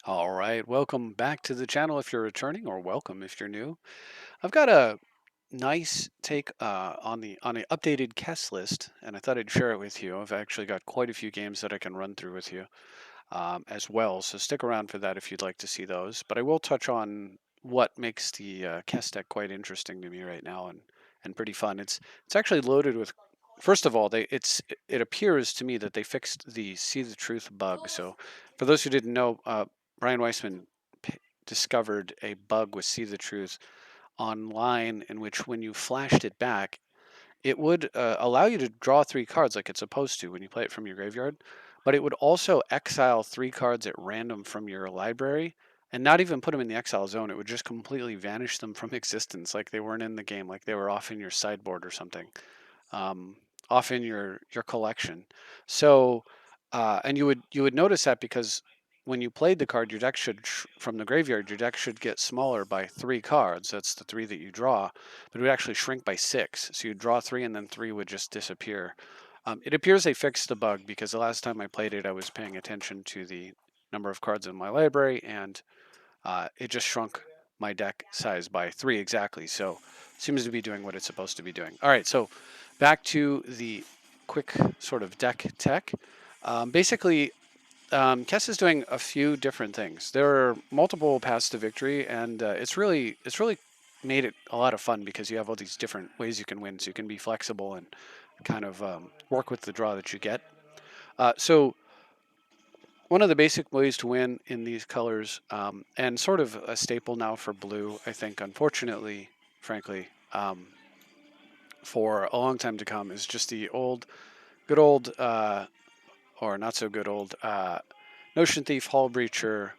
All right, welcome back to the channel if you're returning, or welcome if you're new. I've got a nice take on the updated Kess list, and I thought I'd share it with you. I've actually got quite a few games that I can run through with you as well, so stick around for that if you'd like to see those. But I will touch on what makes the Kess deck quite interesting to me right now and pretty fun. It's actually loaded with. First of all, it appears to me that they fixed the see the truth bug. So, for those who didn't know, Brian Weissman discovered a bug with See the Truth online in which when you flashed it back, it would allow you to draw three cards like it's supposed to when you play it from your graveyard, but it would also exile three cards at random from your library and not even put them in the exile zone. It would just completely vanish them from existence like they weren't in the game, like they were off in your sideboard or something, um, off in your collection. So, and you would notice that because when you played the card, your deck should from the graveyard, your deck should get smaller by three cards. That's the three that you draw, but it would actually shrink by six. So you'd draw three, and then three would just disappear. It appears they fixed the bug because the last time I played it, I was paying attention to the number of cards in my library, and it just shrunk my deck size by three exactly. So seems to be doing what it's supposed to be doing. All right, so back to the quick sort of deck tech. Basically, Kess is doing a few different things. There are multiple paths to victory, and it's really made it a lot of fun because you have all these different ways you can win. So you can be flexible and kind of work with the draw that you get. So one of the basic ways to win in these colors, and sort of a staple now for blue, I think, unfortunately, frankly, for a long time to come, is just the good old, or not so good old, Notion Thief, Hull Breacher,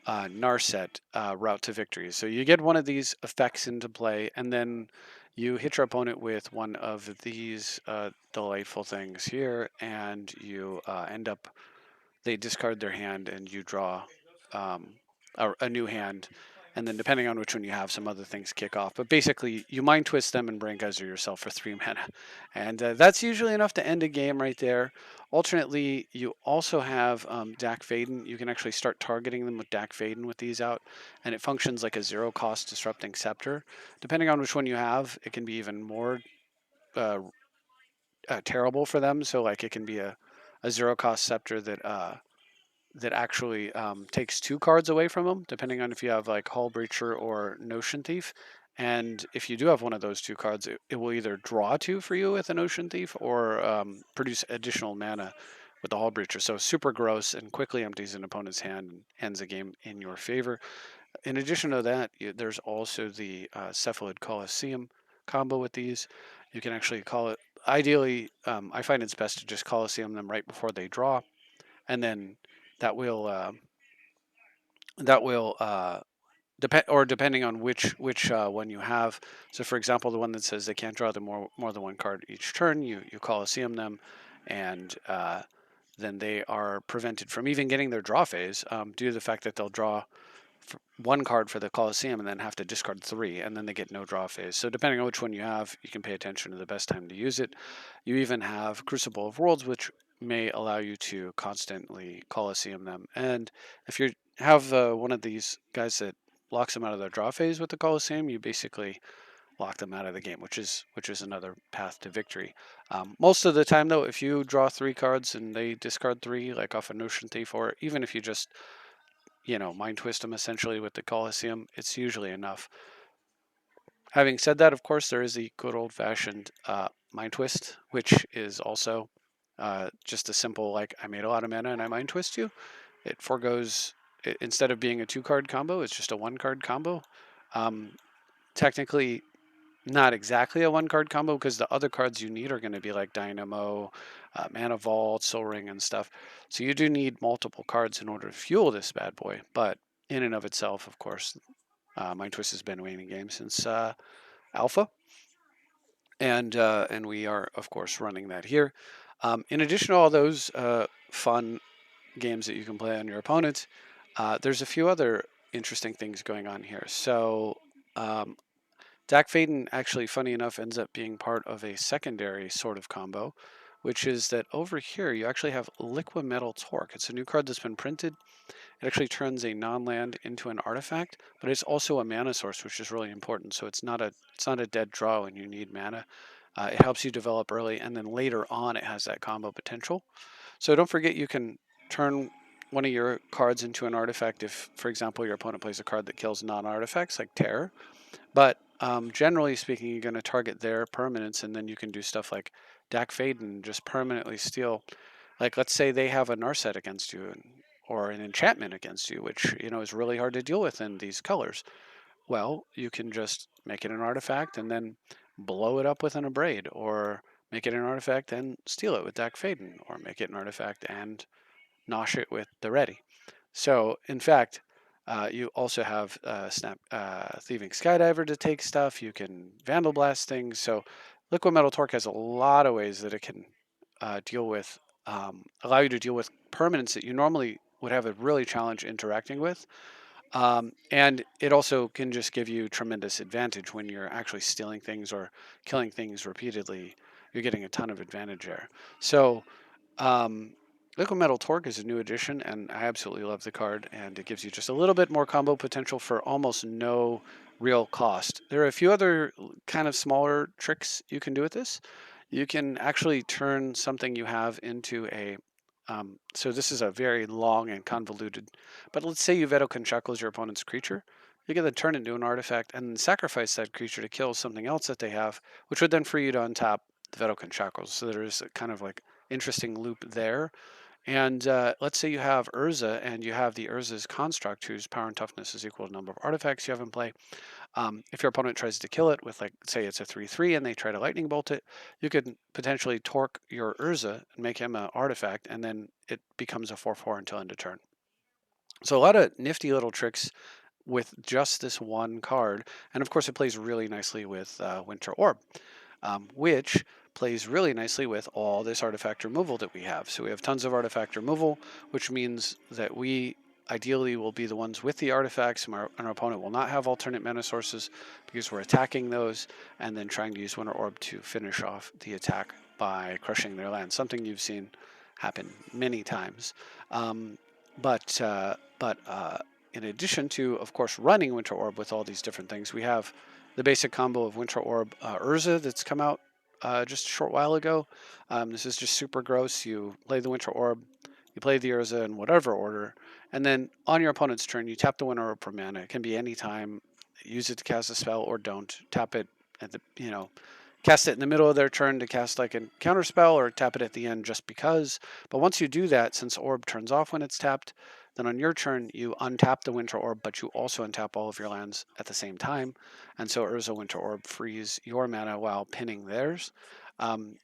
Narset route to victory. So you get one of these effects into play, and then you hit your opponent with one of these delightful things here, and you end up they discard their hand and you draw um, a new hand. And then, depending on which one you have, some other things kick off. But basically, you mind twist them and brain geyser yourself for three mana. And that's usually enough to end a game right there. Alternately, you also have Dak Faden. You can actually start targeting them with Dak Faden with these out. And it functions like a zero cost disrupting scepter. Depending on which one you have, it can be even more uh, terrible for them. So, like, it can be a zero cost scepter that actually takes two cards away from them, depending on if you have like Hull Breacher or Notion Thief. And if you do have one of those two cards, it will either draw two for you with a Notion Thief or produce additional mana with the Hull Breacher. So super gross and quickly empties an opponent's hand and ends a game in your favor. In addition to that, there's also the Cephalid Colosseum combo with these. You can actually call it, ideally, I find it's best to just Colosseum them right before they draw, and then that will that will depending on which one you have. So, for example, the one that says they can't draw the more than one card each turn, you Colosseum them, and then they are prevented from even getting their draw phase due to the fact that they'll draw one card for the Colosseum and then have to discard three, and then they get no draw phase. So depending on which one you have, you can pay attention to the best time to use it. You even have Crucible of Worlds, which may allow you to constantly Colosseum them. And if you have one of these guys that locks them out of their draw phase with the Colosseum, you basically lock them out of the game, which is another path to victory. Most of the time, though, if you draw three cards and they discard three, like off a Notion Thief, or even if you just mind twist them essentially with the Colosseum, it's usually enough. Having said that, of course, there is the good old fashioned mind twist, which is also just a simple, like, I made a lot of mana and I mind twist you. It foregoes, instead of being a two card combo, it's just a one card combo. Um, Technically, not exactly a one card combo because the other cards you need are going to be like Dynamo, Mana Vault, Soul Ring, and stuff. So you do need multiple cards in order to fuel this bad boy. But in and of itself, of course, Mind Twist has been a winning game since Alpha, and we are of course running that here. In addition to all those fun games that you can play on your opponent, there's a few other interesting things going on here. So Dak Faden actually, funny enough, ends up being part of a secondary sort of combo, which is that over here you actually have Liquid Metal Torque. It's a new card that's been printed. It actually turns a non-land into an artifact, but it's also a mana source, which is really important. So it's not a dead draw when you need mana. It helps you develop early, and then later on it has that combo potential. So don't forget you can turn one of your cards into an artifact if, for example, your opponent plays a card that kills non-artifacts like Terror. But generally speaking, you're going to target their permanents, and then you can do stuff like Dak Fade and just permanently steal. Like, let's say they have a Narset against you, or an enchantment against you, which is really hard to deal with in these colors. Well, you can just make it an artifact and then blow it up with an Abrade, or make it an artifact and steal it with Dak Faden, or make it an artifact and nosh it with the Ready. So, in fact, you also have Thieving Skydiver to take stuff. You can Vandal Blast things. So, Liquid Metal Torque has a lot of ways that it can allow you to deal with permanents that you normally would have a really challenge interacting with. And it also can just give you tremendous advantage when you're actually stealing things or killing things repeatedly. You're getting a ton of advantage there. So, um, Liquid Metal Torque is a new addition, and I absolutely love the card, and it gives you just a little bit more combo potential for almost no real cost. There are a few other kind of smaller tricks you can do with this. You can actually turn something you have into a so this is a very long and convoluted, but let's say you Veto Shackles your opponent's creature. You can then turn it into an artifact and sacrifice that creature to kill something else that they have, which would then free you to untap the Veto Shackles. So there's a kind of like interesting loop there. And let's say you have Urza and you have the Urza's construct, whose power and toughness is equal to the number of artifacts you have in play. If your opponent tries to kill it with, like, say it's a 3/3 and they try to lightning bolt it, you could potentially torque your Urza and make him an artifact, and then it becomes a 4/4 until end of turn. So a lot of nifty little tricks with just this one card, and of course it plays really nicely with Winter Orb, which plays really nicely with all this artifact removal that we have. So we have tons of artifact removal, which means that we ideally will be the ones with the artifacts, and our opponent will not have alternate mana sources because we're attacking those and then trying to use Winter Orb to finish off the attack by crushing their land, something you've seen happen many times. Um, but in addition to, of course, running Winter Orb with all these different things, we have the basic combo of Winter Orb Urza that's come out just a short while ago. This is just super gross. You play the Winter Orb, you play the Urza in whatever order, and then on your opponent's turn, you tap the Winter Orb for mana. It can be any time. Use it to cast a spell or don't. Tap it at cast it in the middle of their turn to cast like a counter spell, or tap it at the end just because. But once you do that, since Orb turns off when it's tapped, then on your turn you untap the Winter Orb, but you also untap all of your lands at the same time. And so Urza Winter Orb frees your mana while pinning theirs.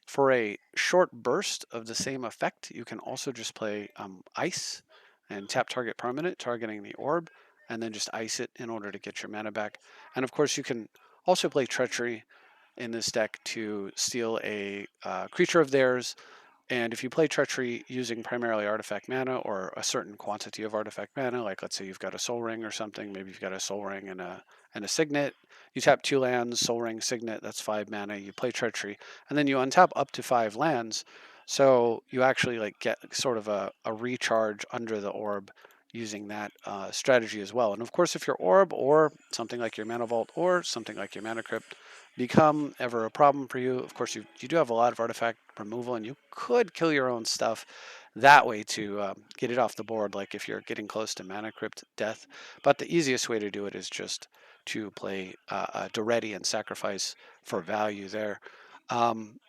For a short burst of the same effect, you can also just play Ice and tap target permanent, targeting the orb, and then just ice it in order to get your mana back. And of course, you can also play Treachery in this deck to steal a creature of theirs. And if you play Treachery using primarily artifact mana or a certain quantity of artifact mana, like let's say you've got a Soul Ring or something, maybe you've got a Soul Ring and a Signet, you tap 2 lands, Soul Ring, Signet, that's 5 mana, you play Treachery, and then you untap up to 5 lands, so you actually like get sort of a recharge under the orb using that strategy as well. And of course, if your orb or something like your Mana Vault or something like your Mana Crypt become ever a problem for you, of course, you do have a lot of artifact removal, and you could kill your own stuff that way to get it off the board, like if you're getting close to Mana Crypt death. But the easiest way to do it is just to play Duretti and sacrifice for value there. Um,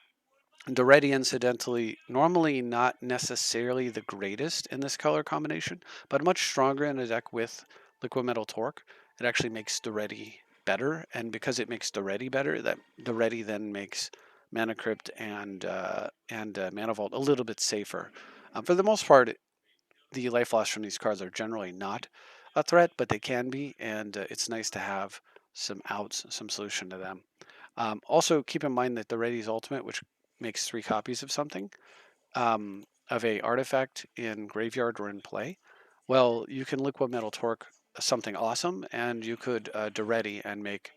Duretti, incidentally, normally not necessarily the greatest in this color combination, but much stronger in a deck with Liquid Metal Torque. It actually makes Duretti better, and because it makes Duretti better, that Duretti then makes Mana Crypt and Mana Vault a little bit safer. For the most part, the life loss from these cards are generally not a threat, but they can be, and it's nice to have some outs, some solution to them. Also, keep in mind that the Ready's Ultimate, which makes 3 copies of something, of a artifact in graveyard or in play, well, you can Liquid Metal Torque something awesome, and you could Duretti and make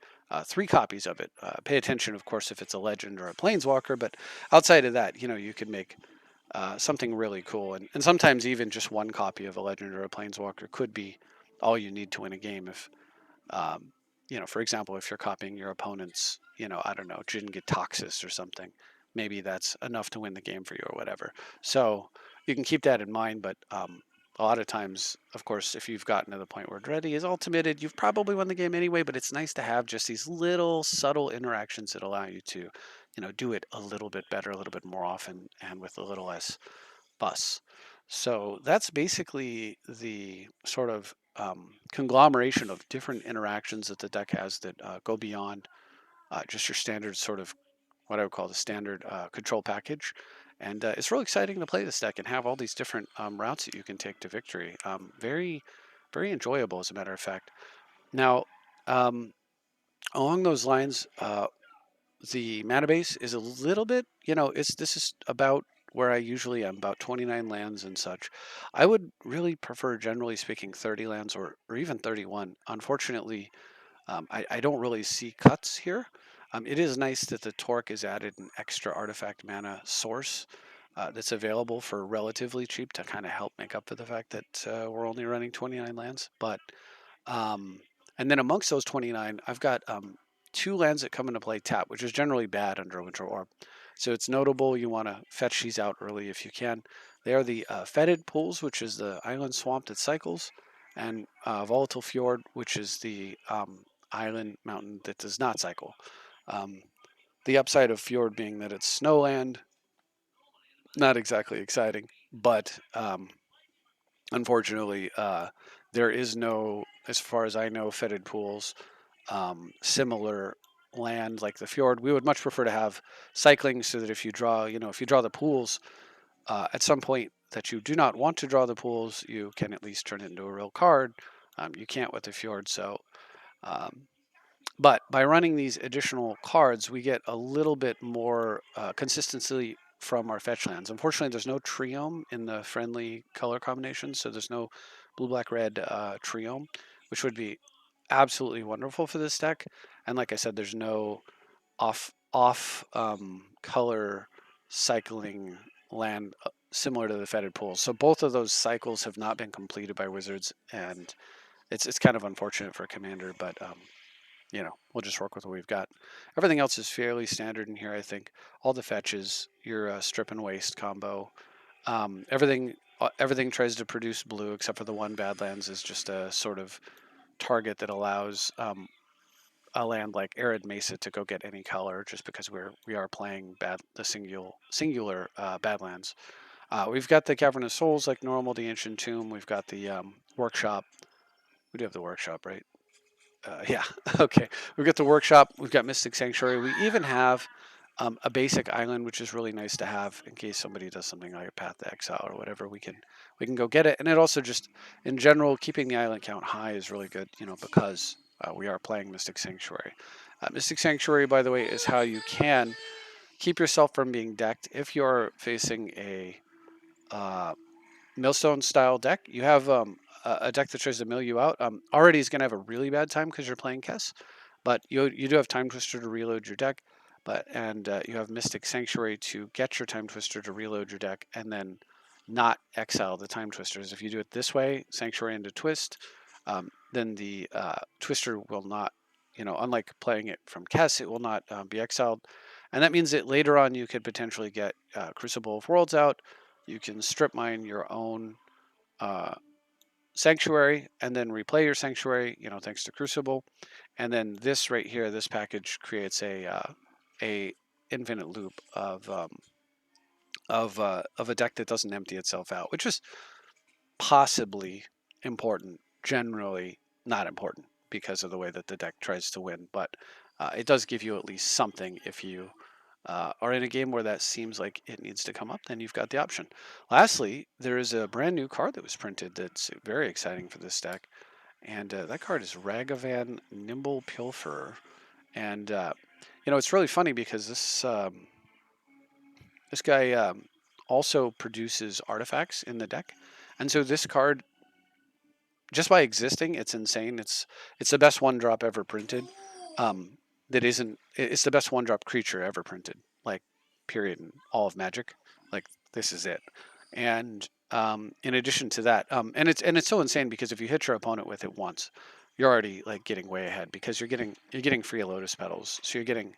3 copies of it. Pay attention, of course, if it's a legend or a planeswalker, but outside of that, you could make something really cool. And sometimes even just one copy of a legend or a planeswalker could be all you need to win a game. If, um, for example, if you're copying your opponent's, I don't know, Jin Gitaxis or something, maybe that's enough to win the game for you or whatever. So you can keep that in mind, but a lot of times, of course, if you've gotten to the point where Dreddy is ultimated, you've probably won the game anyway, but it's nice to have just these little subtle interactions that allow you to, do it a little bit better, a little bit more often, and with a little less fuss. So that's basically the sort of conglomeration of different interactions that the deck has that go beyond just your standard sort of what I would call the standard control package. And it's really exciting to play this deck and have all these different routes that you can take to victory. Very, very enjoyable, as a matter of fact. Now, um, along those lines, the mana base is a little bit, this is about where I usually am, about 29 lands and such. I would really prefer, generally speaking, 30 lands or even 31. Unfortunately, I don't really see cuts here. It is nice that the Torque is added an extra artifact mana source that's available for relatively cheap to kind of help make up for the fact that we're only running 29 lands. But um, and then amongst those 29, I've got 2 lands that come into play tap, which is generally bad under Winter Orb. So it's notable you want to fetch these out early if you can. They are the Fetid Pools, which is the island swamp that cycles, and Volatile Fjord, which is the island mountain that does not cycle. Um, the upside of Fjord being that it's snowland, not exactly exciting, but unfortunately, there is no, as far as I know, Fetid Pools similar land like the fjord. We would much prefer to have cycling so that if you draw, if you draw the pools at some point that you do not want to draw the pools, you can at least turn it into a real card. You can't with the fjord, so um, but by running these additional cards, we get a little bit more consistency from our fetch lands. Unfortunately, there's no Triome in the friendly color combinations, so there's no blue, black, red Triome, which would be absolutely wonderful for this deck. And like I said, there's no off color cycling land similar to the Fetid Pools. So both of those cycles have not been completed by Wizards, and it's kind of unfortunate for Commander, but we'll just work with what we've got. Everything else is fairly standard in here, I think. All the fetches, your strip and waste combo, everything tries to produce blue except for the one Badlands is just a sort of target that allows a land like Arid Mesa to go get any color, just because we are playing the singular Badlands. We've got the Cavern of Souls like normal, the Ancient Tomb. We've got the workshop. We do have the workshop, right? Yeah, okay. We've got the workshop. We've got Mystic Sanctuary. We even have a basic island, which is really nice to have in case somebody does something like a Path to Exile or whatever. We can go get it, and it also just in general keeping the island count high is really good. Because we are playing Mystic Sanctuary. Mystic Sanctuary, by the way, is how you can keep yourself from being decked if you're facing a Millstone style deck. You have a deck that tries to mill you out. Already is going to have a really bad time because you're playing Kess, but you do have Time Twister to reload your deck, and you have Mystic Sanctuary to get your Time Twister to reload your deck, and then not exile the Time Twisters. If you do it this way, Sanctuary into Twist, then the Twister will not, unlike playing it from Kess, it will not be exiled, and that means that later on you could potentially get Crucible of Worlds out. You can strip mine your own uh, sanctuary and then replay your sanctuary, thanks to Crucible. And then this right here, this package creates a infinite loop of a deck that doesn't empty itself out, which is possibly important. Generally, not important because of the way that the deck tries to win, but it does give you at least something if you are in a game where that seems like it needs to come up, then you've got the option. Lastly, there is a brand new card that was printed that's very exciting for this deck, and that card is Ragavan Nimble Pilferer. And it's really funny because this guy also produces artifacts in the deck, and so this card, just by existing, it's insane. It's the best one drop ever printed. that isn't. It's the best one drop creature ever printed, like period, in all of Magic. Like this is it. And in addition to that, and it's so insane because if you hit your opponent with it once, you're already like getting way ahead because you're getting free Lotus Petals, so you're getting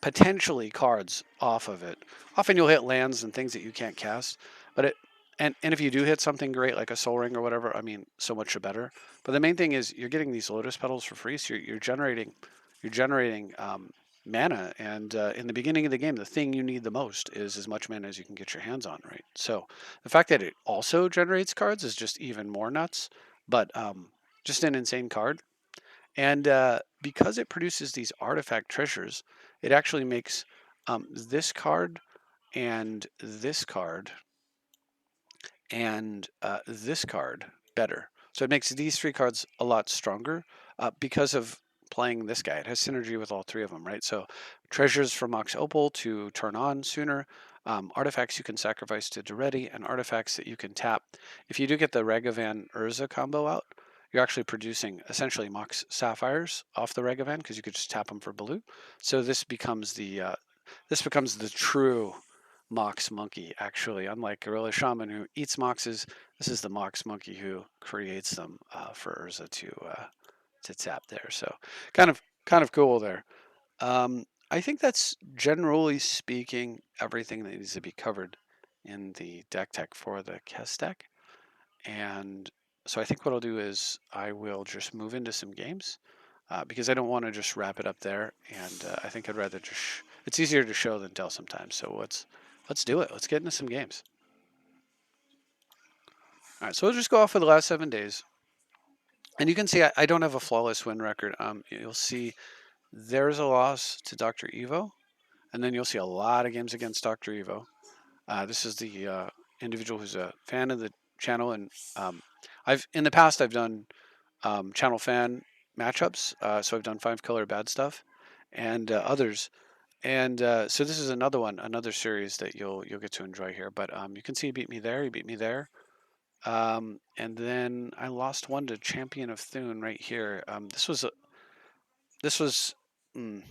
potentially cards off of it. Often you'll hit lands and things that you can't cast, but it and if you do hit something great like a Soul Ring or whatever, I mean, so much the better. But the main thing is you're getting these Lotus Petals for free, so you're generating mana, and in the beginning of the game, the thing you need the most is as much mana as you can get your hands on, right? So the fact that it also generates cards is just even more nuts, but just an insane card. And because it produces these artifact treasures, it actually makes this card and this card and this card better. So it makes these three cards a lot stronger because of playing this guy. It has synergy with all three of them, right? So treasures from Mox Opal to turn on sooner, artifacts you can sacrifice to Duretti, and artifacts that you can tap. If you do get the Ragavan Urza combo out, you're actually producing essentially Mox Sapphires off the Ragavan because you could just tap them for blue. So this becomes the true Mox monkey, actually. Unlike Gorilla Shaman, who eats Moxes, this is the Mox monkey who creates them for Urza to tap there. So kind of cool there. I think that's generally speaking everything that needs to be covered in the deck tech for the Kess deck. And so I think what I'll do is I will just move into some games because I don't want to just wrap it up there. And I think I'd rather just it's easier to show than tell sometimes. So let's do it. Let's get into some games. All right, so we'll just go off for the last 7 days, and you can see I don't have a flawless win record. You'll see there's a loss to Dr. Evo, and then you'll see a lot of games against Dr. Evo. This is the individual who's a fan of the channel, and I've in the past I've done channel fan matchups. So I've done 5 color bad stuff and others. And so this is another one, another series that you'll get to enjoy here. But you can see he beat me there. He beat me there. And then I lost one to Champion of Thune right here. This was mm,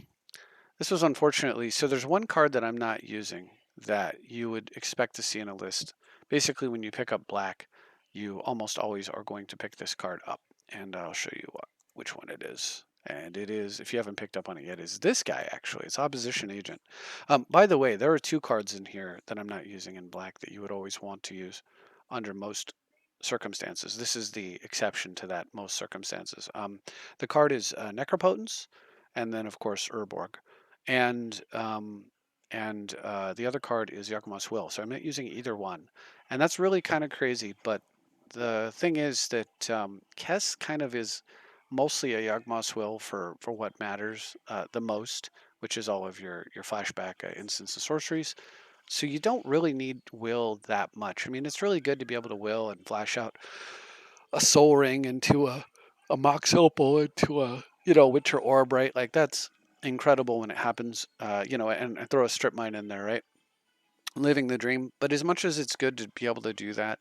this was unfortunately. So there's one card that I'm not using that you would expect to see in a list. Basically, when you pick up black, you almost always are going to pick this card up, and I'll show you which one it is. And it is, if you haven't picked up on it yet, is this guy actually. It's Opposition Agent. By the way, there are 2 cards in here that I'm not using in black that you would always want to use under most circumstances. This is the exception to that most circumstances. The card is Necropotence, and then of course Urborg, and the other card is Yakuma's Will. So I'm not using either one, and that's really kind of crazy. But the thing is that Kess kind of is mostly a Yawgmoth's Will for what matters the most, which is all of your flashback instants and sorceries. So you don't really need will that much. I mean, it's really good to be able to will and flash out a Soul Ring into a Mox Opal into a Winter Orb, right? Like that's incredible when it happens. And throw a Strip Mine in there, right? Living the dream. But as much as it's good to be able to do that,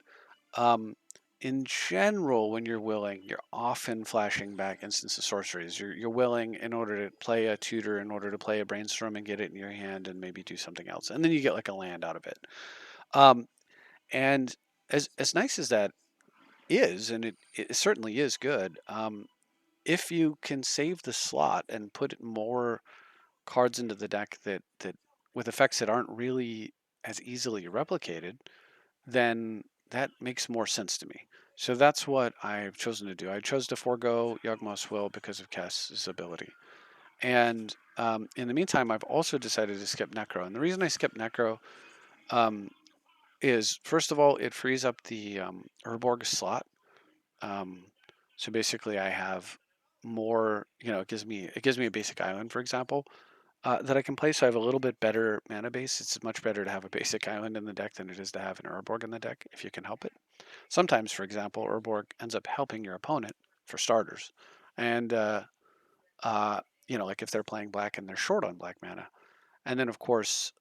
um, in general, when you're willing, you're often flashing back instants of sorceries. You're willing in order to play a tutor, in order to play a brainstorm and get it in your hand and maybe do something else, and then you get like a land out of it. Um, and as nice as that is, and it certainly is good. If you can save the slot and put more cards into the deck that with effects that aren't really as easily replicated, then that makes more sense to me. So that's what I've chosen to do. I chose to forego Yawgmoth's Will because of Kess's ability. And in the meantime, I've also decided to skip Necro. And the reason I skip Necro um, is, first of all, it frees up the Urborg slot. Um, so basically, I have more. It gives me a basic island, for example, that I can play. So I have a little bit better mana base. It's much better to have a basic island in the deck than it is to have an Urborg in the deck, if you can help it. Sometimes, for example, Urborg ends up helping your opponent for starters, and uh, like if they're playing black and they're short on black mana, and then of course,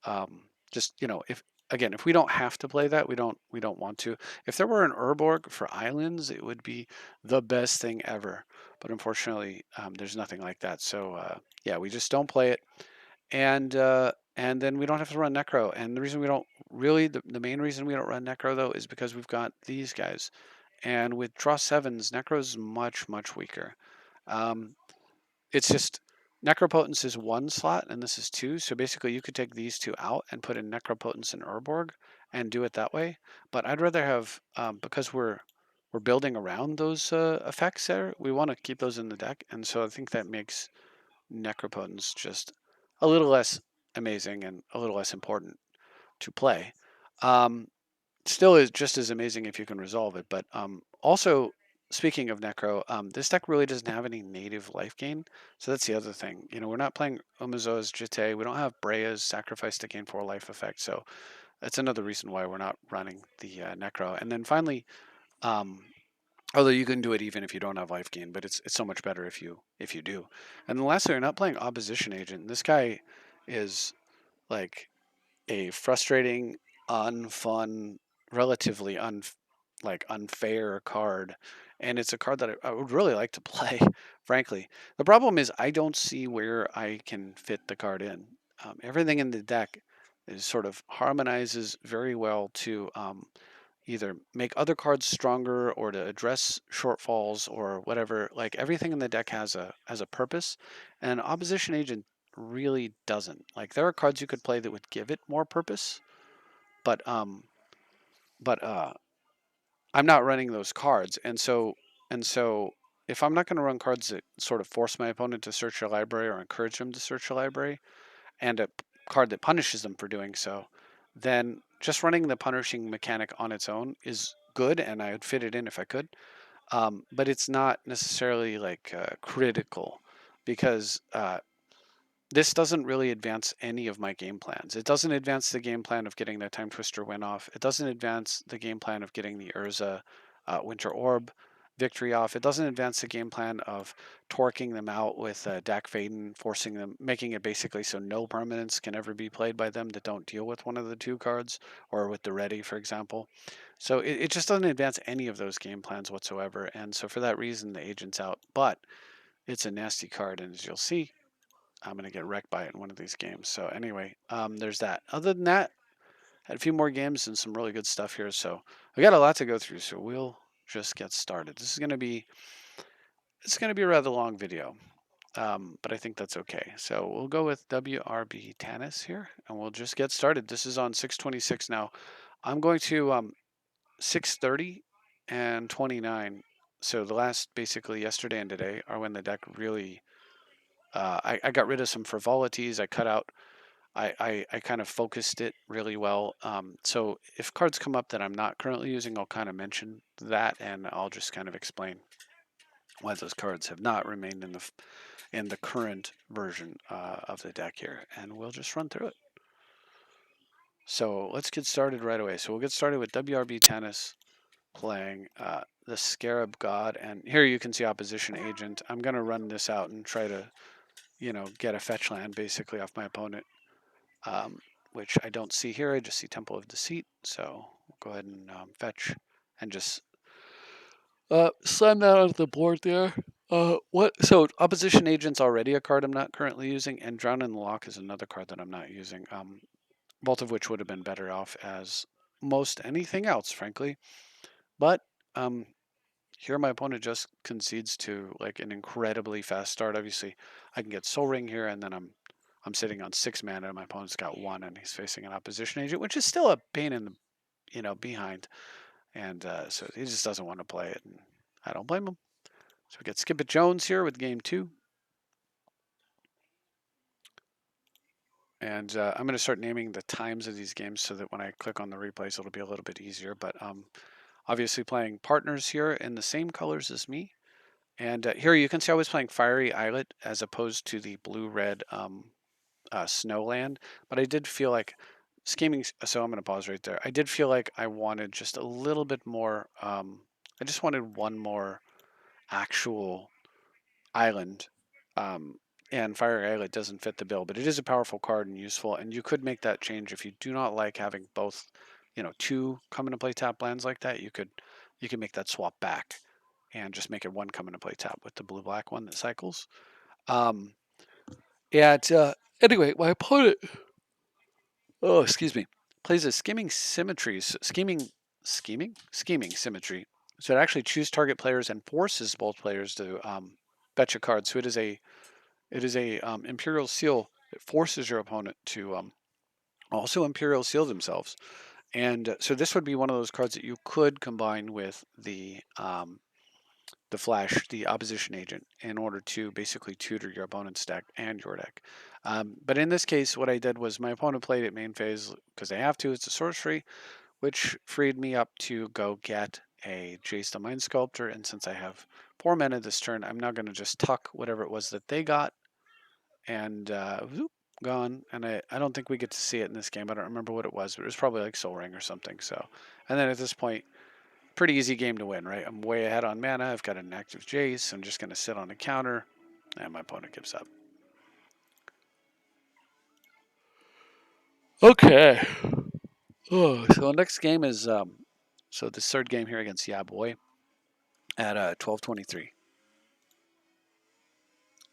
just if again, if we don't have to play that, we don't want to. If there were an Urborg for islands, it would be the best thing ever. But unfortunately, there's nothing like that. So yeah, we just don't play it, and then we don't have to run Necro. And the reason we don't really, the main reason we don't run Necro though is because we've got these guys. And with draw sevens, Necro's much weaker. Um, it's just Necropotence is one slot and this is two. So basically, you could take these two out and put in Necropotence and Urborg and do it that way. But I'd rather have because we're building around those effects there. We want to keep those in the deck, and so I think that makes Necropotence just a little less amazing and a little less important to play. Um, Still is just as amazing if you can resolve it. But also, speaking of Necro, this deck really doesn't have any native life gain. So that's the other thing. We're not playing Umezo's Jite. We don't have Brea's Sacrifice to gain 4 life effect. So that's another reason why we're not running the Necro. And then finally, um, although you can do it even if you don't have life gain, but it's so much better if you do. And then lastly, you're not playing Opposition Agent. This guy is like a frustrating, unfun, relatively unfair card, and it's a card that I would really like to play. Frankly, the problem is I don't see where I can fit the card in. Everything in the deck is sort of harmonizes very well to either make other cards stronger or to address shortfalls or whatever. Like everything in the deck has a purpose, and Opposition Agent really doesn't. Like there are cards you could play that would give it more purpose, but I'm not running those cards, and so if I'm not going to run cards that sort of force my opponent to search a library or encourage them to search a library, and a card that punishes them for doing so, then just running the punishing mechanic on its own is good, and I would fit it in if I could. But it's not necessarily like critical because this doesn't really advance any of my game plans. It doesn't advance the game plan of getting the Time Twister win off. It doesn't advance the game plan of getting the Urza Winter Orb victory off. It doesn't advance the game plan of torquing them out with Dak Faden, forcing them, making it basically so no permanents can ever be played by them that don't deal with one of the two cards, or with the Ready, for example. So it just doesn't advance any of those game plans whatsoever. And so for that reason, the agent's out. But it's a nasty card, and as you'll see, I'm going to get wrecked by it in one of these games. So anyway, there's that. Other than that, had a few more games and some really good stuff here. So we got a lot to go through. So we'll just get started. This is going to be a rather long video, but I think that's okay. So we'll go with WRB Tanis here, and we'll just get started. This is on 626 now. I'm going to 630 and 29. So the last, basically yesterday and today, are when the deck really. I got rid of some frivolities. I cut out I kind of focused it really well. So if cards come up that I'm not currently using, I'll kind of mention that, and I'll just kind of explain why those cards have not remained in the current version of the deck here, and we'll just run through it. So let's get started right away. So we'll get started with WRB Tennis playing the Scarab God, and here you can see Opposition Agent. I'm going to run this out and try to, get a fetch land basically off my opponent. Which I don't see here. I just see Temple of Deceit. So we'll go ahead and fetch and just slam that onto the board there. What? So Opposition Agent's already a card I'm not currently using, and Drown in the Lock is another card that I'm not using. Both of which would have been better off as most anything else, frankly. But here my opponent just concedes to like an incredibly fast start. Obviously, I can get Soul Ring here, and then I'm sitting on 6 mana, and my opponent's got 1, and he's facing an Opposition Agent, which is still a pain in the behind, and so he just doesn't want to play it, and I don't blame him. So we get Skip It Jones here with game 2, and I'm going to start naming the times of these games so that when I click on the replays, it'll be a little bit easier. But obviously playing partners here in the same colors as me. And here you can see I was playing Fiery Islet as opposed to the blue-red Snowland. But I did feel like scheming, so I'm going to pause right there. I did feel like I wanted just a little bit more, I just wanted one more actual island um, and Fire Islet doesn't fit the bill, but it is a powerful card and useful, and you could make that change if you do not like having both, two come into play tap lands like that. You could make that swap back and just make it one come into play tap with the blue black one that cycles. Um, and anyway, my opponent, oh excuse me, plays a scheming symmetry. So it actually chooses target players and forces both players to fetch a card. So it is a Imperial Seal. It forces your opponent to also Imperial Seal themselves. And so this would be one of those cards that you could combine with the Flash, the opposition agent, in order to basically tutor your opponent's deck and your deck. But in this case, what I did was my opponent played it main phase because they have to. It's a sorcery, which freed me up to go get a Jace the Mind Sculptor. And since I have 4 mana this turn, I'm now going to just tuck whatever it was that they got and whoop, gone. And I don't think we get to see it in this game. I don't remember what it was, but it was probably like Soul Ring or something. So, and then at this point, pretty easy game to win, right? I'm way ahead on mana. I've got an active Jace. I'm just going to sit on a counter, and my opponent gives up. Okay. Oh, so next game is so this third game here against Boy at 12:23.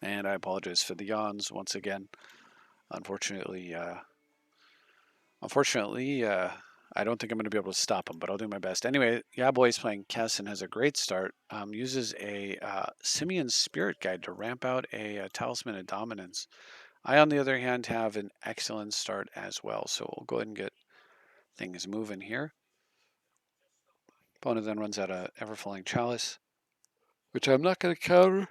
And I apologize for the yawns once again. Unfortunately, I don't think I'm going to be able to stop him, but I'll do my best. Anyway, Boy is playing Kess and has a great start. Uses a Simeon's Spirit Guide to ramp out a Talisman of Dominance. I, on the other hand, have an excellent start as well, so we'll go ahead and get things moving here. Opponent then runs out a Everflowing Chalice, which I'm not going to counter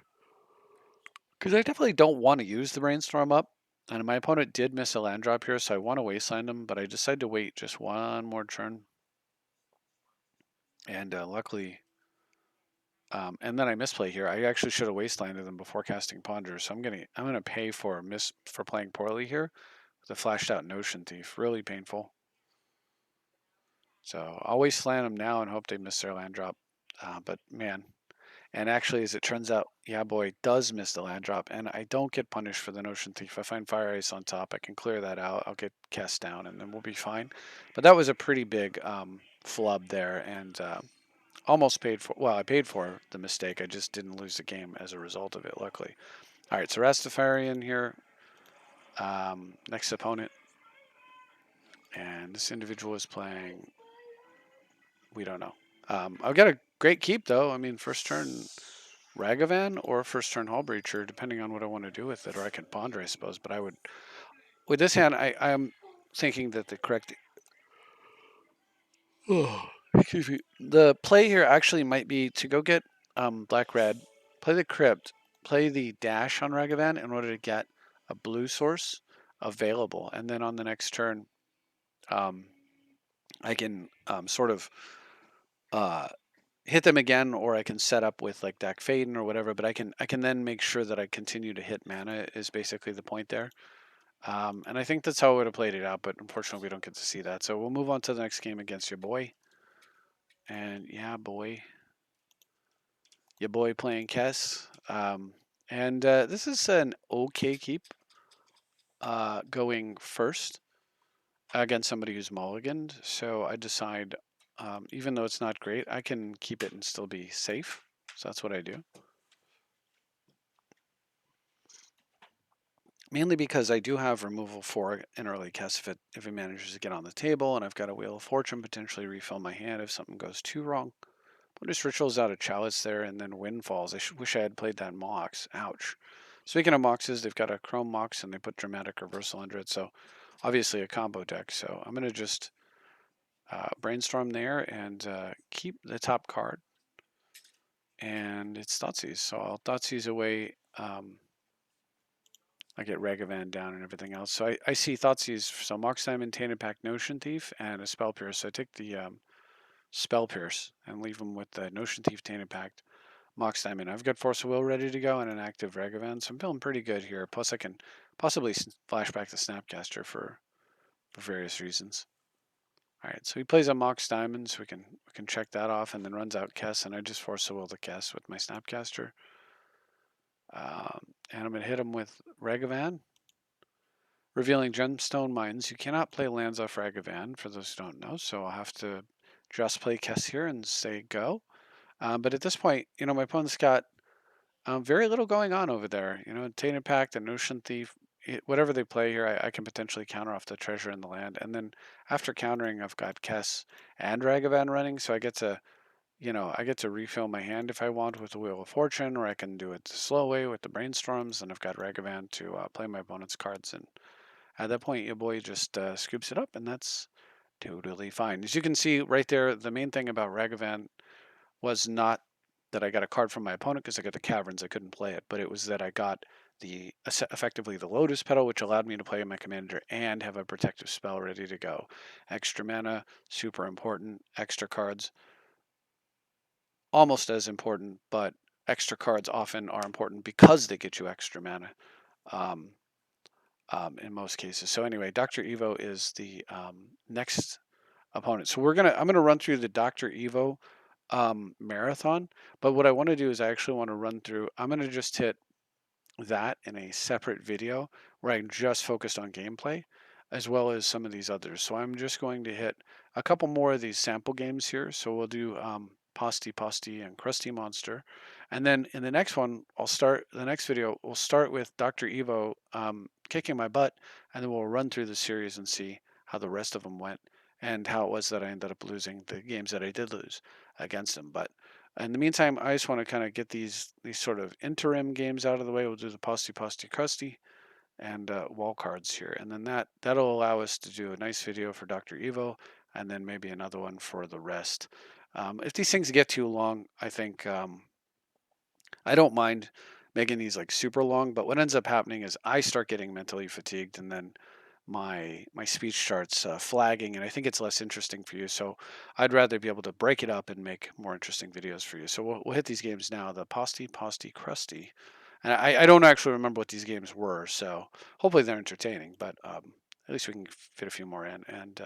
because I definitely don't want to use the Brainstorm up. And my opponent did miss a land drop here, so I want to wasteland him, but I decided to wait just one more turn. And luckily, and then I misplay here. I actually should have wastelanded them before casting Ponder, so I'm gonna pay for playing poorly here with a flashed out Notion Thief. Really painful. So I'll wasteland them now and hope they miss their land drop. But man, and actually, as it turns out, Boy does miss the land drop, and I don't get punished for the Notion Thief. If I find Fire Ice on top, I can clear that out. I'll get Kess down, and then we'll be fine. But that was a pretty big flub there, and almost paid for. Well, I paid for the mistake. I just didn't lose the game as a result of it, luckily. All right, so Rastafarian here. Next opponent, and this individual is playing. We don't know. I've got a great keep though. I mean, first turn Ragavan or first turn Hullbreacher, depending on what I want to do with it, or I can Ponder, I suppose. But I would, with this hand, I'm thinking that the correct. Oh, excuse me. The play here actually might be to go get black red, play the Crypt, play the dash on Ragavan in order to get a blue source available, and then on the next turn, I can sort of hit them again, or I can set up with like Dak Faden or whatever. But I can then make sure that I continue to hit mana is basically the point there. And I think that's how I would have played it out, but unfortunately we don't get to see that. So we'll move on to the next game against your boy. And your boy playing Kess. And this is an okay keep going first against somebody who's mulliganed. So I decide, even though it's not great, I can keep it and still be safe. So that's what I do. Mainly because I do have removal for an early Kess if it manages to get on the table, and I've got a Wheel of Fortune potentially refill my hand if something goes too wrong. Bonus Rituals out of Chalice there, and then Windfalls. I wish I had played that Mox. Ouch. Speaking of Moxes, they've got a Chrome Mox, and they put Dramatic Reversal under it, so obviously a combo deck. So I'm going to just Brainstorm there and keep the top card. And it's Thoughtseize, so I'll Thoughtseize away... I get Ragavan down and everything else. So I see Thoughtseize, so Mox Diamond, Tainted Pact, Notion Thief, and a Spell Pierce. So I take the Spell Pierce and leave them with the Notion Thief, Tainted Pact, Mox Diamond. I've got Force of Will ready to go and an active Ragavan, so I'm feeling pretty good here. Plus I can possibly flash back the Snapcaster for various reasons. All right, so he plays a Mox Diamond, so we can check that off, and then runs out Kess, and I just Force of Will to Kess with my Snapcaster. And I'm going to hit him with Ragavan. Revealing Gemstone Mines. You cannot play lands off Ragavan, for those who don't know, so I'll have to just play Kess here and say go. But at this point, my opponent's got very little going on over there. Tainted Pact and Ocean Thief, whatever they play here, I can potentially counter off the treasure in the land. And then after countering, I've got Kess and Ragavan running, so I get to refill my hand if I want with the Wheel of Fortune, or I can do it the slow way with the Brainstorms, and I've got Ragavan to play my opponent's cards. And at that point, your boy just scoops it up, and that's totally fine. As you can see right there, the main thing about Ragavan was not that I got a card from my opponent because I got the Caverns, I couldn't play it, but it was that I got effectively the Lotus Petal, which allowed me to play my commander and have a protective spell ready to go. Extra mana, super important. Extra cards, almost as important, but extra cards often are important because they get you extra mana um, in most cases. So anyway, Dr. Evo is the next opponent. So I'm gonna run through the Dr. Evo marathon, but what I want to do is I actually want to run through. I'm gonna just hit that in a separate video where I just focused on gameplay as well as some of these others. So I'm just going to hit a couple more of these sample games here. So we'll do Posty Posty and Krusty Monster. And then in the next one, the next video, we'll start with Dr. Evo kicking my butt, and then we'll run through the series and see how the rest of them went and how it was that I ended up losing the games that I did lose against him. But in the meantime, I just want to kind of get these sort of interim games out of the way. We'll do the Posty Posty Krusty and wall cards here, and then that'll allow us to do a nice video for Dr. Evo, and then maybe another one for the rest. If these things get too long, I think I don't mind making these like super long, but what ends up happening is I start getting mentally fatigued, and then my speech starts flagging, and I think it's less interesting for you. So I'd rather be able to break it up and make more interesting videos for you. So we'll hit these games now. The Posty Posty Krusty, and I don't actually remember what these games were, so hopefully they're entertaining. But at least we can fit a few more in. And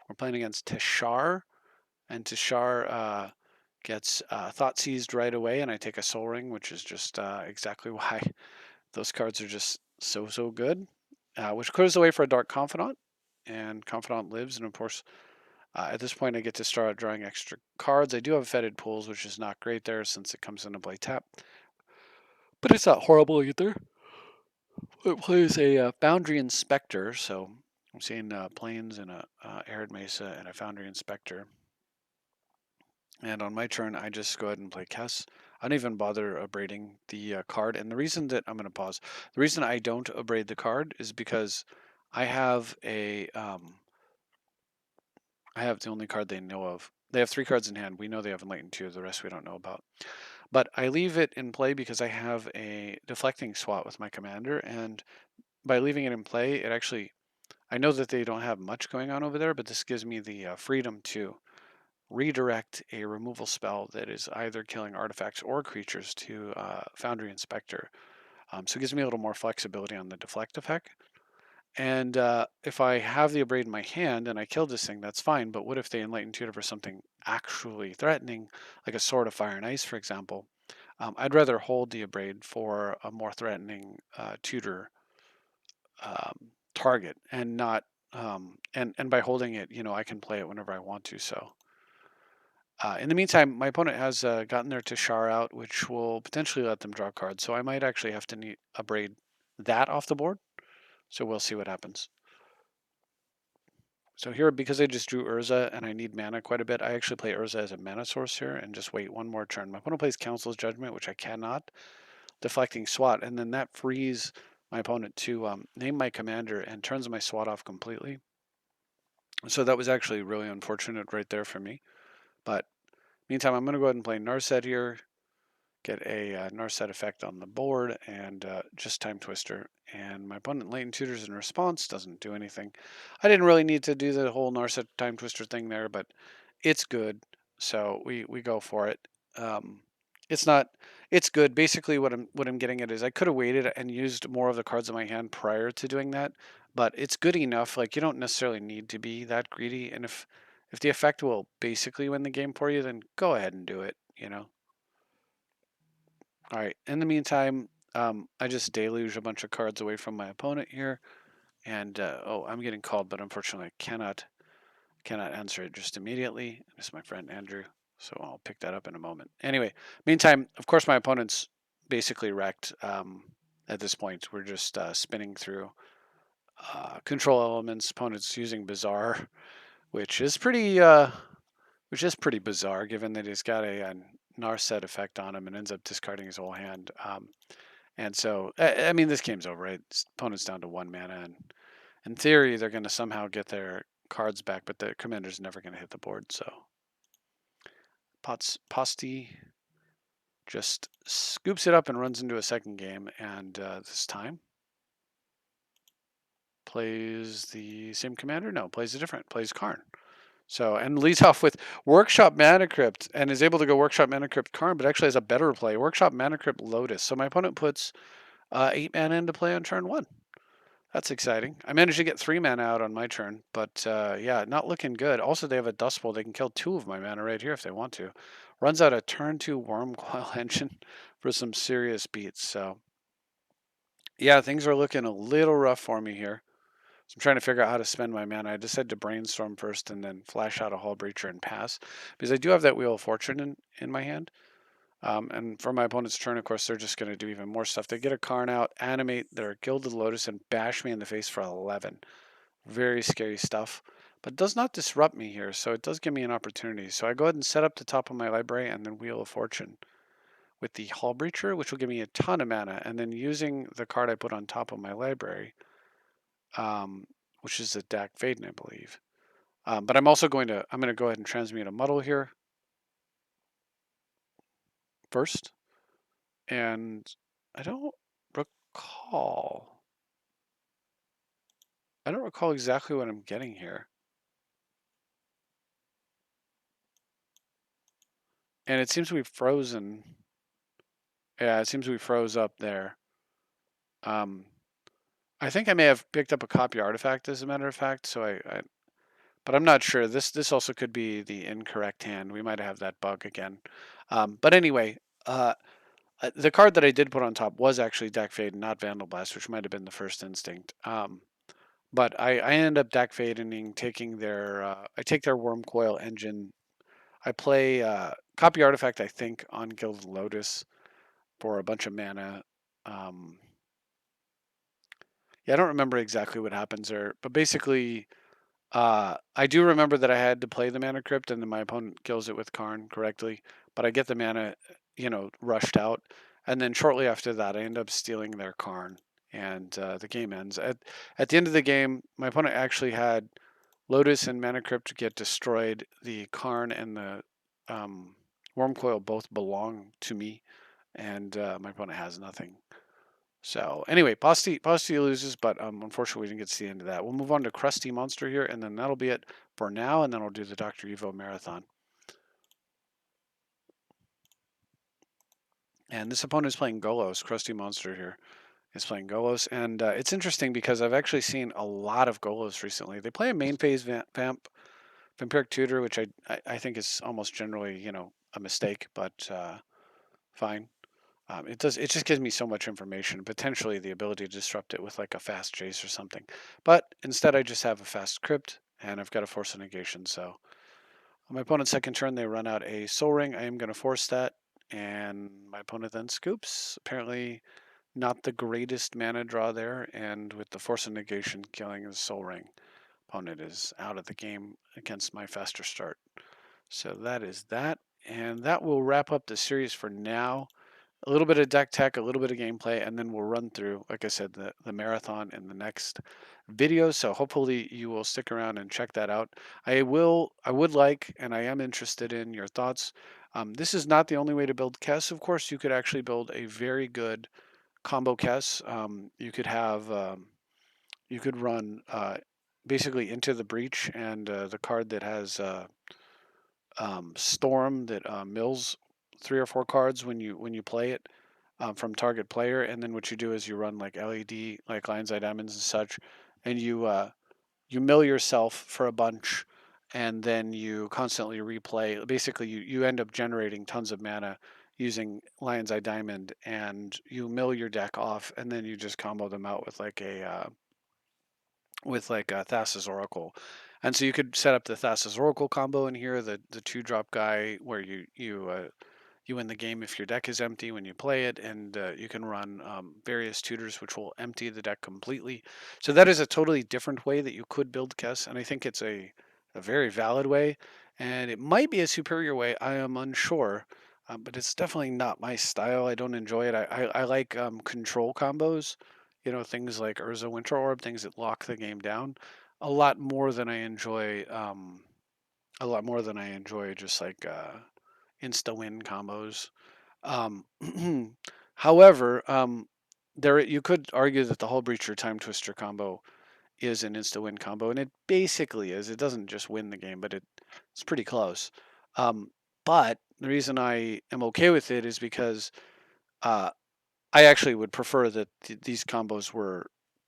we're playing against Teshar, and Teshar gets Thought Seized right away, and I take a Soul Ring, which is just exactly why those cards are just so good. Which clears the way for a Dark Confidant, and Confidant lives, and of course, at this point I get to start drawing extra cards. I do have Fetid Pools, which is not great there since it comes into play tap, but it's not horrible either. It plays a Foundry Inspector, so I'm seeing Plains and a Arid Mesa and a Foundry Inspector. And on my turn, I just go ahead and play Kess. I don't even bother abrading the card. And the reason that I'm going to pause, the reason I don't abrade the card is because I have I have the only card they know of. They have 3 cards in hand. We know they have Enlightened 2. The rest we don't know about. But I leave it in play because I have a deflecting swat with my commander. And by leaving it in play, it actually, I know that they don't have much going on over there, but this gives me the freedom to redirect a removal spell that is either killing artifacts or creatures to Foundry Inspector. So it gives me a little more flexibility on the deflect effect. And if I have the Abrade in my hand and I kill this thing, that's fine. But what if they Enlighten Tutor for something actually threatening, like a Sword of Fire and Ice, for example? I'd rather hold the Abrade for a more threatening tutor target, and not and by holding it, I can play it whenever I want to. So in the meantime, my opponent has gotten their Teshar out, which will potentially let them draw cards. So I might actually have to abrade that off the board. So we'll see what happens. So here, because I just drew Urza and I need mana quite a bit, I actually play Urza as a mana source here and just wait one more turn. My opponent plays Council's Judgment, which I cannot, deflecting SWAT, and then that frees my opponent to name my commander and turns my SWAT off completely. So that was actually really unfortunate right there for me. But meantime, I'm going to go ahead and play Narset here, get a Narset effect on the board, and just Time Twister. And my opponent Latent Tutors in response doesn't do anything. I didn't really need to do the whole Narset Time Twister thing there, but it's good, so we go for it. It's not. It's good. Basically, what I'm getting at is I could have waited and used more of the cards in my hand prior to doing that, but it's good enough. Like, you don't necessarily need to be that greedy, and if the effect will basically win the game for you, then go ahead and do it. All right. In the meantime, I just deluge a bunch of cards away from my opponent here, and oh, I'm getting called, but unfortunately, I cannot answer it just immediately. This is my friend Andrew, so I'll pick that up in a moment. Anyway, meantime, of course, my opponent's basically wrecked. At this point, we're just spinning through control elements. Opponent's using Bizarre, which is pretty bizarre, given that he's got a Narset effect on him and ends up discarding his whole hand. And so, I mean, this game's over, right? Opponent's down to 1 mana, and in theory, they're going to somehow get their cards back, but the commander's never going to hit the board. So, Posty just scoops it up and runs into a second game, and this time plays the same commander. No, plays a different. Plays Karn. So, and leads off with Workshop Mana Crypt and is able to go Workshop Mana Crypt Karn, but actually has a better play, Workshop Mana Crypt Lotus. So my opponent puts 8 mana into play on turn 1. That's exciting. I managed to get 3 mana out on my turn, but yeah, not looking good. Also, they have a Dust Bowl. They can kill 2 of my mana right here if they want to. Runs out a turn 2 Worm Coil Engine for some serious beats. So yeah, things are looking a little rough for me here. So I'm trying to figure out how to spend my mana. I decided to brainstorm first and then flash out a Hull Breacher and pass, because I do have that Wheel of Fortune in my hand. And for my opponent's turn, of course, they're just going to do even more stuff. They get a Karn out, animate their Gilded Lotus, and bash me in the face for 11. Very scary stuff, but does not disrupt me here, so it does give me an opportunity. So I go ahead and set up the top of my library and then Wheel of Fortune with the Hull Breacher, which will give me a ton of mana, and then using the card I put on top of my library, which is a Dak Faden, I believe. But I'm going to go ahead and transmute a Muddle here first, and I don't recall. I don't recall exactly what I'm getting here. And it seems to be frozen. Yeah, it seems we froze up there. I think I may have picked up a copy artifact, as a matter of fact. So but I'm not sure. This also could be the incorrect hand. We might have that bug again. But anyway, the card that I did put on top was actually Dak Fade, not Vandal Blast, which might have been the first instinct. But I ended up Dak Fadening, taking their I take their Worm Coil Engine. I play copy artifact, I think, on Gilded Lotus for a bunch of mana. Yeah, I don't remember exactly what happens there, but basically, I do remember that I had to play the Mana Crypt, and then my opponent kills it with Karn correctly. But I get the mana, rushed out, and then shortly after that, I end up stealing their Karn, and the game ends. At the end of the game, my opponent actually had Lotus and Mana Crypt get destroyed. The Karn and the Worm Coil both belong to me, and my opponent has nothing. So anyway, Posty loses, but unfortunately we didn't get to the end of that. We'll move on to Krusty Monster here, and then that'll be it for now, and then I'll do the Dr. Evo Marathon. And this opponent is playing Golos. Krusty Monster here is playing Golos, and it's interesting because I've actually seen a lot of Golos recently. They play a main phase Vampiric Tutor, which I think is almost generally, a mistake, but fine. It just gives me so much information, potentially the ability to disrupt it with like a fast chase or something. But instead, I just have a fast crypt, and I've got a force of negation. So on my opponent's second turn, they run out a soul ring. I am going to force that, and my opponent then scoops. Apparently, not the greatest mana draw there, and with the force of negation killing his soul ring, opponent is out of the game against my faster start. So that is that, and that will wrap up the series for now. A little bit of deck tech, a little bit of gameplay, and then we'll run through, like I said, the marathon in the next video. So hopefully you will stick around and check that out. I would like, and I am interested in your thoughts. This is not the only way to build Kess. Of course, you could actually build a very good combo Kess. You could run basically Into the Breach and the card that has Storm that mills 3 or 4 cards when you play it from target player, and then what you do is you run like LED, like Lion's Eye Diamonds and such, and you mill yourself for a bunch, and then you constantly replay. Basically, you end up generating tons of mana using Lion's Eye Diamond, and you mill your deck off, and then you just combo them out with like a Thassa's Oracle. And so you could set up the Thassa's Oracle combo in here, the 2-drop guy, where you win the game if your deck is empty when you play it, and you can run various tutors which will empty the deck completely. So that is a totally different way that you could build Kess, and I think it's a very valid way, and it might be a superior way. I am unsure, but it's definitely not my style. I don't enjoy it. I like control combos, things like Urza Winter Orb, things that lock the game down, a lot more than I enjoy. A lot more than I enjoy just like insta win combos. Um, however, there you could argue that the Hull Breacher Time Twister combo is an insta win combo, and it basically is. It doesn't just win the game, but it's pretty close. Um, but the reason I am okay with it is because uh, I actually would prefer that these combos were.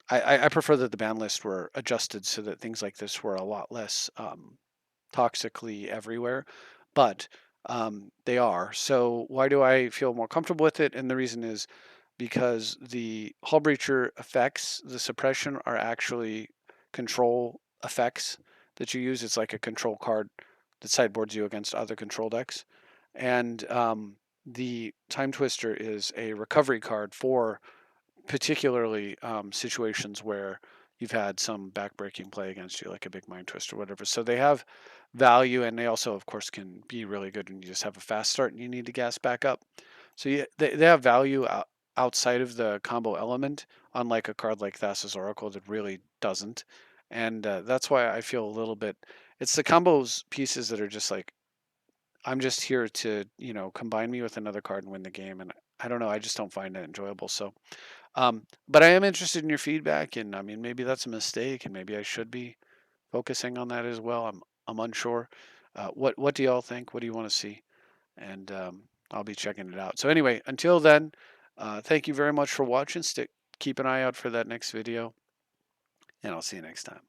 I prefer that the ban list were adjusted so that things like this were a lot less toxically everywhere, but they are. So why do I feel more comfortable with it? And the reason is because the Hull Breacher effects, the suppression, are actually control effects that you use. It's like a control card that sideboards you against other control decks. And the Time Twister is a recovery card for particularly situations where you've had some backbreaking play against you, like a big mind twist or whatever. So they have value, and they also, of course, can be really good when you just have a fast start and you need to gas back up. So they have value outside of the combo element, unlike a card like Thassa's Oracle that really doesn't. And that's why I feel a little bit. It's the combos pieces that are just like, I'm just here to, combine me with another card and win the game. And I don't know, I just don't find it enjoyable. So but I am interested in your feedback, and I mean, maybe that's a mistake, and maybe I should be focusing on that as well. I'm unsure. What do y'all think? What do you want to see? And I'll be checking it out. So anyway, until then, thank you very much for watching. Keep an eye out for that next video, and I'll see you next time.